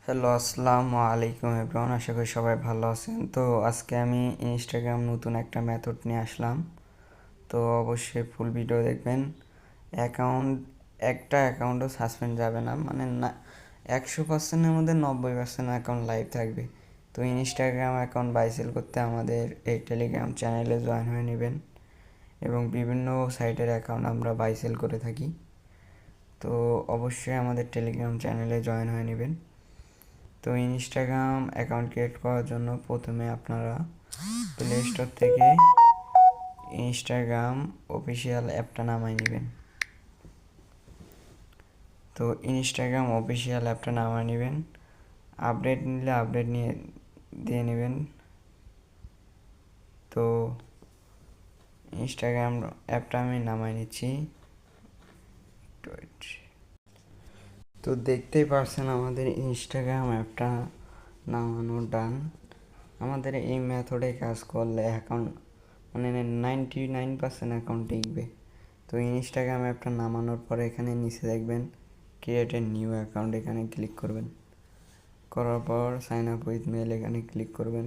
Hello, আসসালামু আলাইকুম everyone. আশা করি সবাই ভালো আছেন। তো আজকে আমি ইনস্টাগ্রাম নতুন একটা মেথড নিয়ে আসলাম। তো অবশ্যই ফুল ভিডিও দেখবেন। অ্যাকাউন্ট একটা অ্যাকাউন্টও সাসপেন্ড যাবে না, মানে না, 100%-এর মধ্যে 90% অ্যাকাউন্ট লাইভ থাকবে। তো ইনস্টাগ্রাম অ্যাকাউন্ট বাই সেল করতে আমাদের এই টেলিগ্রাম চ্যানেলে জয়েন হয়ে নেবেন, এবং বিভিন্ন সাইটের অ্যাকাউন্ট আমরা বাই সেল করে থাকি। তো অবশ্যই আমাদের টেলিগ্রাম চ্যানেলে জয়েন হয়ে নেবেন। তো ইনস্টাগ্রাম অ্যাকাউন্ট ক্রিয়েট করার জন্য প্রথমে আপনারা প্লে স্টোর থেকে ইনস্টাগ্রাম অফিসিয়াল অ্যাপটা নামায় নেবেন। তো ইনস্টাগ্রাম অফিসিয়াল অ্যাপটা নামায় নেবেন, আপডেট নিলে আপডেট নিয়ে দিয়ে নেবেন। তো ইনস্টাগ্রাম অ্যাপটা আমি নামায় নিচ্ছি। তো দেখতেই পারছেন আমাদের ইনস্টাগ্রাম অ্যাপটা নামানো ডান। আমাদের এই মেথডে কাজ করলে অ্যাকাউন্ট মানে 99% অ্যাকাউন্ট টিকবে। তো ইনস্টাগ্রাম অ্যাপটা নামানোর পরে এখানে নিচে দেখবেন ক্রিয়েট এ নিউ অ্যাকাউন্ট, এখানে ক্লিক করবেন। করার পর সাইন আপ উইথ মেল এখানে ক্লিক করবেন।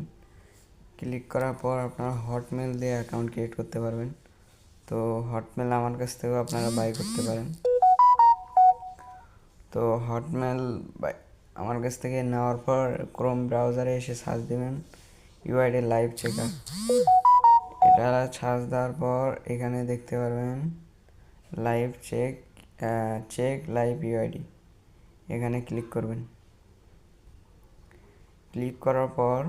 ক্লিক করার পর আপনারা হটমেল দিয়ে অ্যাকাউন্ট ক্রিয়েট করতে পারবেন। তো হটমেল আমার কাছ থেকেও আপনারা বাই করতে পারেন। তো হটমেল আমার কাছ থেকে নেওয়ার পর ক্রোম ব্রাউজারে এসে সার্চ দেবেন ইউআইডি লাইভ চেকার। এটা সার্চ দেওয়ার পর এখানে দেখতে পারবেন লাইভ চেক লাইভ ইউআইডি, এখানে ক্লিক করবেন। ক্লিক করার পর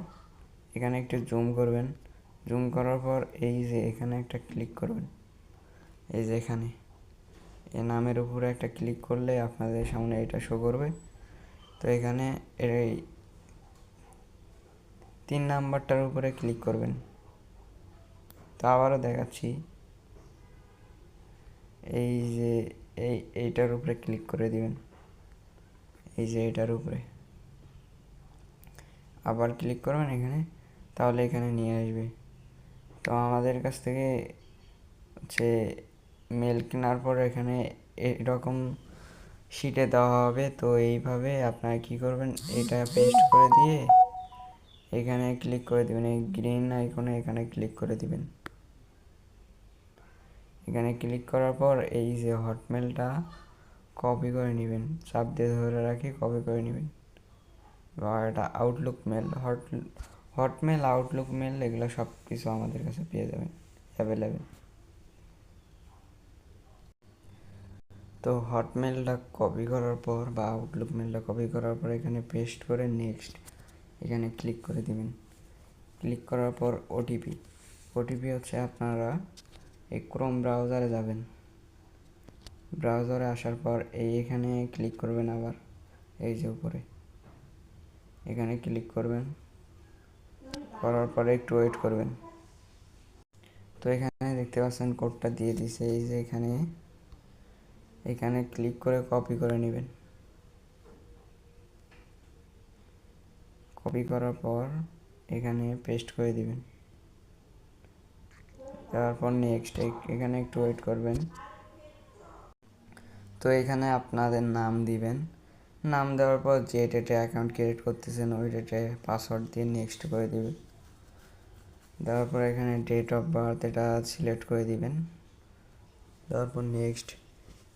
এখানে একটু জুম করবেন। জুম করার পর এই যে এখানে একটা ক্লিক করবেন, এই যে এখানে এই নামের উপরে একটা ক্লিক করলে আপনাদের সামনে এটা শো করবে। তো এখানে এই 3 নাম্বারটার উপরে ক্লিক করবেন। তো আবারও দেখাচ্ছি, এই যে এইটার উপরে ক্লিক করে দিবেন, এই যে এটার উপরে আবার ক্লিক করবেন এখানে, তাহলে এখানে নিয়ে আসবে। তো আমাদের কাছ থেকে হচ্ছে মেল কেনার পর এখানে এরকম শিটে দেওয়া হবে। তো এইভাবে আপনারা কী করবেন, এটা পেস্ট করে দিয়ে এখানে ক্লিক করে দিবেন, এই গ্রিন আইকনে এখানে ক্লিক করে দিবেন। এখানে ক্লিক করার পর এই যে হটমেলটা কপি করে নেবেন, চাপ দিয়ে ধরে রাখি কপি করে নেবেন। বা এটা Outlook mail, Hotmail Outlook mail এগুলো সব কিছু আমাদের কাছে পেয়ে যাবেন অ্যাভেলেবেল। তো হটমেলটা কপি করার পর বা আউটলুক মেলটা কপি করার পর এখানে পেস্ট করে নেক্সট এখানে ক্লিক করে দিবেন। ক্লিক করার পর ওটিপি হচ্ছে আপনারা এই ক্রোম ব্রাউজারে যাবেন। ব্রাউজারে আসার পর এখানে ক্লিক করবেন, আবার এই যে উপরে এখানে ক্লিক করবেন। করার পরে একটু ওয়েট করবেন। তো এখানে দেখতে পাচ্ছেন কোডটা দিয়ে দিছে, এই যে এখানে ক্লিক করে কপি করে নেবেন। কপি করার পর এখানে পেস্ট করে দিবেন। তারপর নেক্সট এখানে একটু ওয়েট করবেন। তো এখানে আপনাদের নাম দিবেন। নাম দেওয়ার পর যে ডেটে অ্যাকাউন্ট ক্রিয়েট করতেছেন ওই ডেটে পাসওয়ার্ড দিয়ে নেক্সট করে দিবেন। দেওয়ার পর এখানে ডেট অফ বার্থ এটা সিলেক্ট করে দিবেন। দেওয়ার পর নেক্সট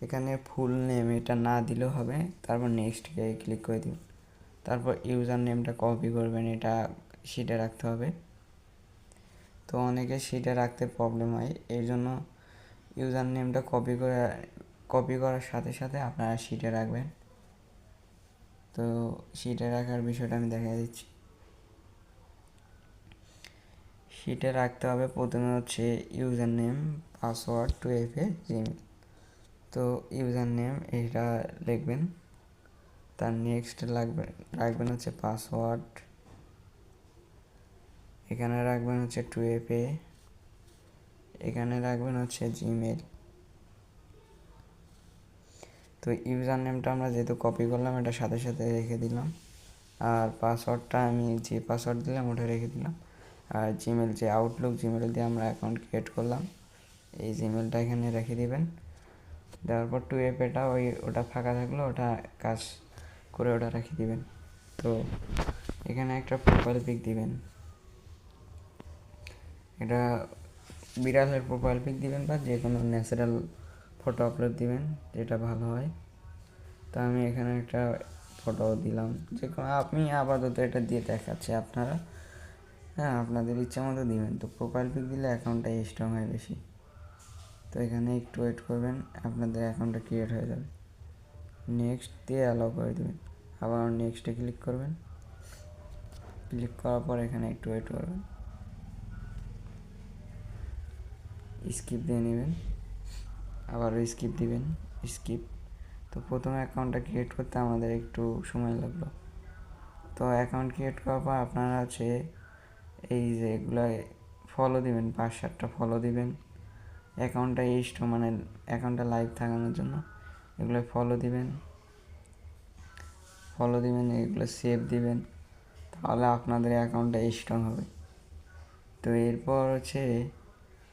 এখানে ফুল নেম এটা না দিলেও হবে। তারপর নেক্সটকে ক্লিক করে দিবেন। তারপর ইউজার নেমটা কপি করবেন, এটা শিটে রাখতে হবে। তো অনেকে শিটে রাখতে প্রবলেম হয়, এই জন্য ইউজার নেমটা কপি করার সাথে সাথে আপনারা শিটে রাখবেন। তো শিটে রাখার বিষয়টা আমি দেখা দিচ্ছি। শিটে রাখতে হবে প্রথমে হচ্ছে user name, password, 2FA, Gmail. তো ইউজার নেম এটা লিখবেন, তার নেক্সট রাখবেন হচ্ছে পাসওয়ার্ড, এখানে রাখবেন হচ্ছে 2FA, এখানে রাখবেন হচ্ছে জিমেল। তো ইউজার নেমটা আমরা যেহেতু কপি করলাম এটা সাথে সাথে রেখে দিলাম, আর পাসওয়ার্ডটা আমি যে পাসওয়ার্ড দিলাম ওটা রেখে দিলাম। আর জিমেল যে আউটলুক জিমেল দিয়ে আমরা অ্যাকাউন্ট ক্রিয়েট করলাম এই জিমেলটা এখানে রেখে দিবেন। দেওয়ার পর 2FAটা ওটা ফাঁকা থাকলো ওটা কাজ করে ওটা রেখে দিবেন। তো এখানে একটা প্রোফাইল পিক দিবেন, এটা বিড়ালের প্রোফাইল পিক দিবেন বা যে কোনো ন্যাচারাল ফটো আপলোড দিবেন যেটা ভালো হয়। তো আমি এখানে একটা ফটো দিলাম, যে কোনো আপনি আপাতত এটা দিয়ে দেখাচ্ছে, আপনারা হ্যাঁ আপনাদের ইচ্ছা মতো দিবেন। তো প্রোফাইল পিক দিলে অ্যাকাউন্টটা স্ট্রং হয় বেশি। তো এখানে একটু ওয়েট করবেন, আপনাদের অ্যাকাউন্টটা ক্রিয়েট হয়ে যাবে। নেক্সট দিয়ে অ্যালাউ করে দেবেন, আবার নেক্সটে ক্লিক করবেন। ক্লিক করার পর এখানে একটু ওয়েট করবেন, স্কিপ দিয়ে নেবেন, আবার স্কিপ দিবেন, স্কিপ। তো প্রথমে অ্যাকাউন্টটা ক্রিয়েট করতে আমাদের একটু সময় লাগলো। তো অ্যাকাউন্ট ক্রিয়েট করার পর আপনারা হচ্ছে এই যে এগুলো ফলো দিবেন, 5-7টা ফলো দিবেন অ্যাকাউন্টটা মানে অ্যাকাউন্টটা লাইভ থাকানোর জন্য। এগুলো ফলো দিবেন, এগুলো সেভ দিবেন, তাহলে আপনাদের অ্যাকাউন্টটা স্ট্রং হবে। তো এরপর হচ্ছে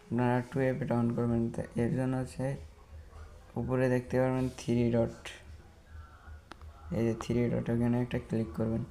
আপনারা 2FA এটা অন করবেন। তো এর জন্য হচ্ছে উপরে দেখতে পারবেন 3 ডট, এই যে 3 ডট, ওখানে একটা ক্লিক করবেন।